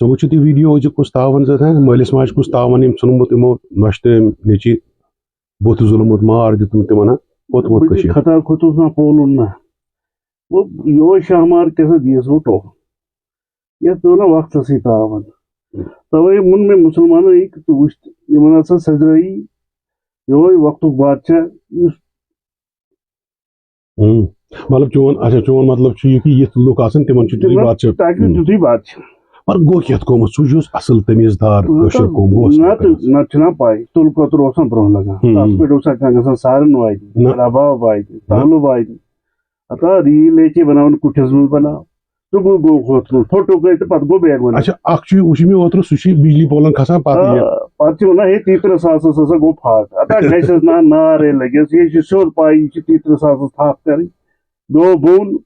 ژٕ وٕچھِتھ یہِ ویٖڈیو کُس تاوان مٲلِس ماجہِ کُس تاوان یِم ژھُنمُت یِمو نۄشتہٕ نیٚچی بُتھ زُلمُت مار دیُتمُت تِمن پوٚت ووت کٔشیٖر خطا کھوٚتُس نہ پولُن نہ یہوے شاہمار کے ساتھ دیس وہ ٹوٚپھ یتھ پیٚو نہ وقتسٕے تاوان توے ووٚن مےٚ مُسلمانن ژٕ وٕچھ یِمن ہسا سٔزرٲیی یہوے وقتُک بادشاہ یُس مطلب چون مطلب چھُ یہِ کہِ یِتھ لُکھ آسن تِمن چھُ تیُتھُے بادشاہ تیُتھُے بادشاہ مگر گوٚو کیٛاہ قومس سُہ چھُ اصٕل تمیٖز دار کٲشُر قوم نتہٕ چھُنہ پاے تُل کۄتُر اوس نہ برونٛہہ لگان تتھ پٮ۪ٹھ اوسا کانٛہہ گژھان سارن واتہِ رباب واتہِ تبلہٕ واتہِ ہتا ریٖل ہے بناوان کُٹھِس منٛز بناو سُہ گوٚو کھوژُن فوٹو گٔے تہٕ پتہٕ گوٚو بیگ بناو اچھا اکھ چیٖز وٕچھ مےٚ اوترٕ سُہ چھُ بجلی پولن کھسان پتہٕ چھِ ونان ہے 33,000 ہسا گوٚو پھاٹ ہتا گژھٮ۪س نا نارے لگٮ۪س یہِ چھِ سیوٚد پاے یہِ چھِ 33,000 تھپھ کرٕنۍ گوٚو بوٚن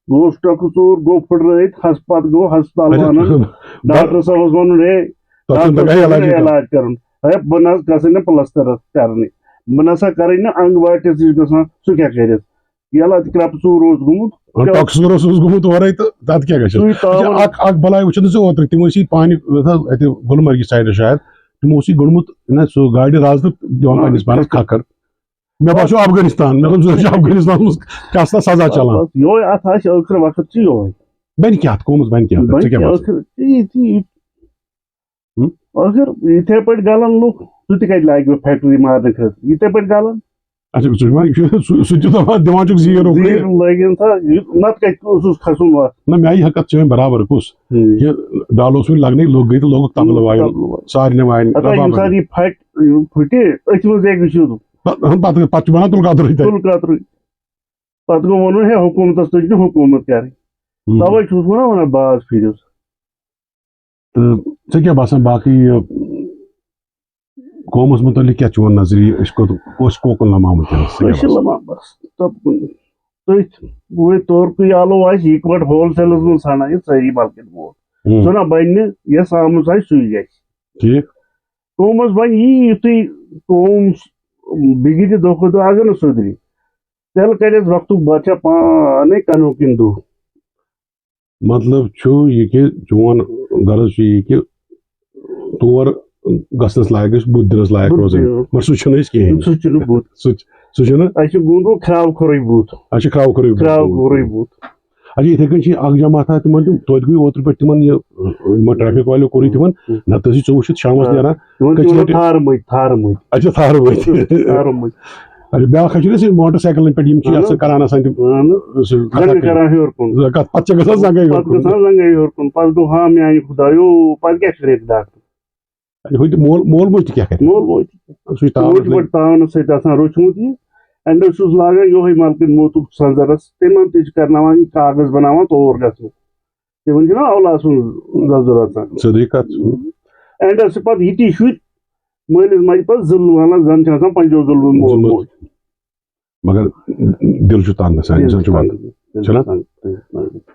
گوٚو ٹۄکہٕ ژوٗر گوٚو پھٕٹرٲیِتھ پتہٕ گوٚو ہسپتال وَنُن ڈاکٹر صٲبس ووٚنُن ہے علاج کرُن ہے بہٕ نہ حظ گژھٕے نہٕ پلستر کرنہِ بہٕ نسا کرٕے نہٕ انگ واٹِس نِش گژھان سُہ کیٛاہ کرِ یلہٕ کرٛپہٕ ژوٗر اوس گوٚمُت اورے تہٕ تتھ کیٛاہ گژھِ اکھ بلاے وٕچھن ژٕ اوترٕ تِم ٲسی پانہِ اتہِ گُلمرگہِ سایڈٕ شاید تِمو اوس یہِ گوٚڑمُت سُہ گاڑِ رز تہٕ دِوان پننِس پانس کھکھر مےٚ باسیو افغٲنستان مےٚ دوٚپ زِ افغٲنستانس منٛز کیٛاہ سا سزا چلان یہوے اتھ آسہِ ٲخر وقت چھُ یہوے بنہِ کیٛاہ قومس بنہِ کیٛاہ ٲخر یِتھے پٲٹھۍ گلن لُکھ سُہ تہِ کتہِ لاگہِ وۄنۍ فیکٹری مارنہٕ خٲطرٕ یِتھے پٲٹھۍ گلن اچھا سُہ تہِ دِوان چھُکھ زیٖر لٲگِن سا نتہٕ کتہِ اوسُس کھسُن وتھ نہ مےٚ آیہِ حقت چھِ وۄنۍ برابر کُس یہِ ڈل اوس وۄنۍ لگنے لُکھ گٔے تہٕ لوگُکھ تبلہٕ وایُن سارنٕے وایِنۍ ییٚمہِ ساتہٕ یہِ پھٕٹہِ أتھۍ منٛز ہیٚکہِ سیوٚد پتہٕ چھُ بنان تُل کترٕے پتہٕ گوٚو وَنُن ہے حکوٗمتس تُج نہٕ حکوٗمت کرٕنۍ توے چھُس بہٕ نا ونان باز پھِرِو تہٕ ژےٚ کیٛاہ باسان باقٕے یہِ قومس متعلق کیٛاہ چون نظریہِ أسۍ کوکُن لمامٕتۍ أسۍ چھِ لمان بس تٔتھۍ تورکُے آلو آسہِ اِکوٹ ہول سیلس منٛز ژھانڈان یہِ سٲری بلکن وول سُہ نہ بنہِ نہٕ یۄس آمٕژ آسہِ سُے گژھِ ٹھیٖک قومس بنہِ یی یُتھُے قوم بِگڑِ دۄہ کھۄتہٕ دۄہ اگر نہٕ سُدرِ تیٚلہِ کرٮ۪س وقتُک بادشاہ پانے کنو کِنۍ دُہ مطلب چھُ یہِ کہِ چون غرض چھُ یہِ کہِ تور گژھنس لایق گژھِ بُتھ دِنس لایق روزٕنۍ مگر سُہ چھُنہٕ أسۍ کِہینۍ سُہ چھُنہٕ بُتھ سُہ چھُنہٕ اَسہِ چھُ گوٚمُت کھراو کھورٕے بُتھ اَسہِ چھُ کھراو کھورٕے بُتھ اچھا یِتھے کٔنۍ چھِ اکھ جماعت تِمن توتہِ گٔے اوترٕ پٮ۪ٹھ تِمن یہِ ٹریفِک والیو کوٚرُے تِمن نتہٕ ٲسۍ ژٕ وٕچھِتھ شامس نیران اچھا تھارٕ مٔتۍ اچھا بیاکھ چھُ نہ موٹر سایکلن پٮ۪ٹھ یِم چھِ آسان کران آسان تِم پتہٕ چھِ گژھان زنگے ہیوٚر کُن پتہٕ گوٚو ہا میانہِ خۄدایو پتہٕ کیٛاہ کرِ ڈاکٹر مول موج تہِ کیٛاہ کرِ تاونہٕ سۭتۍ آسان روچمُت یہِ اینڈس چھُس لاگان یہوے ملکہٕ موتُک سنزرس تِمن تہِ چھِ کرناوان یہِ کاغذ بناوان تور گژھنُک تِمن چھُنہ اولاد سُنٛد ززُر آسان اینڈس چھِ پتہٕ یِتی شُرۍ مٲلِس ماجہِ پتہٕ ظُلم وَنان زن چھِ آسان پنجو ظُلمُت مول موج مگر دِل چھُ تنگ گژھان اِنسان چھُ ونان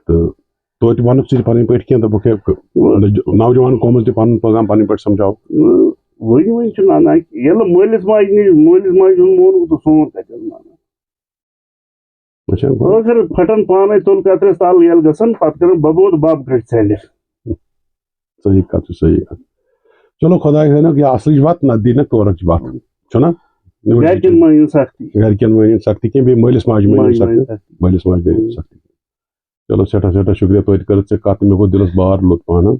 تہٕ توتہِ وَنُکھ ژٕ پنٕنۍ پٲٹھۍ کینٛہہ دوٚپُکھ ہے نوجوان قومس تہِ پنُن پیغام پنٕنۍ پٲٹھۍ سمجھاو وۄنۍ چھُ نانا ییٚلہِ مٲلِس ماجہِ ہُنٛد مونُکھ تہٕ سون کتہِ مانان ٲخر پھٹان پانے تُل کترِس تل ییٚلہِ گژھان پتہٕ کران ببود بب کھسہِ ژھٮ۪نڈِ صحیح کتھ چھِ صحیح کتھ چلو خۄداے ہٲینکھ یہِ اصلٕچ وتھ نتہٕ دِیٖنکھ تورٕچ وتھ چھُنہ گرِکٮ۪ن مٲنِن سختی کینٛہہ بیٚیہِ مٲلِس ماجہِ مٲنِن سختی چلو سٮ۪ٹھاہ سٮ۪ٹھاہ شُکریہ توتہِ کٔرٕتھ ژےٚ کتھ مےٚ گوٚو دِلس بار لوٚت پانہٕ